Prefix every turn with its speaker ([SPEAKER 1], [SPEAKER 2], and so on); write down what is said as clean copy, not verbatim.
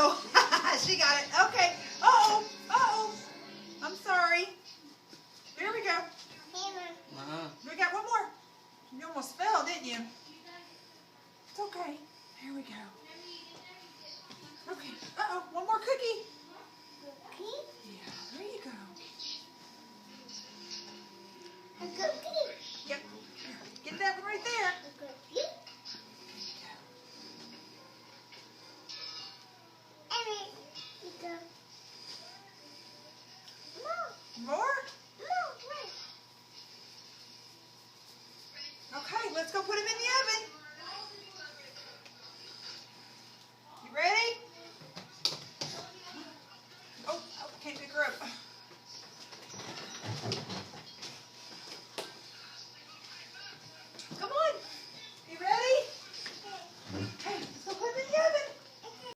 [SPEAKER 1] Oh, she got it. Okay. Uh-oh. Uh-oh. I'm sorry. Here we go. We got one more. You almost fell, didn't you? It's okay. Here we go. Okay. Uh-oh. One more cookie.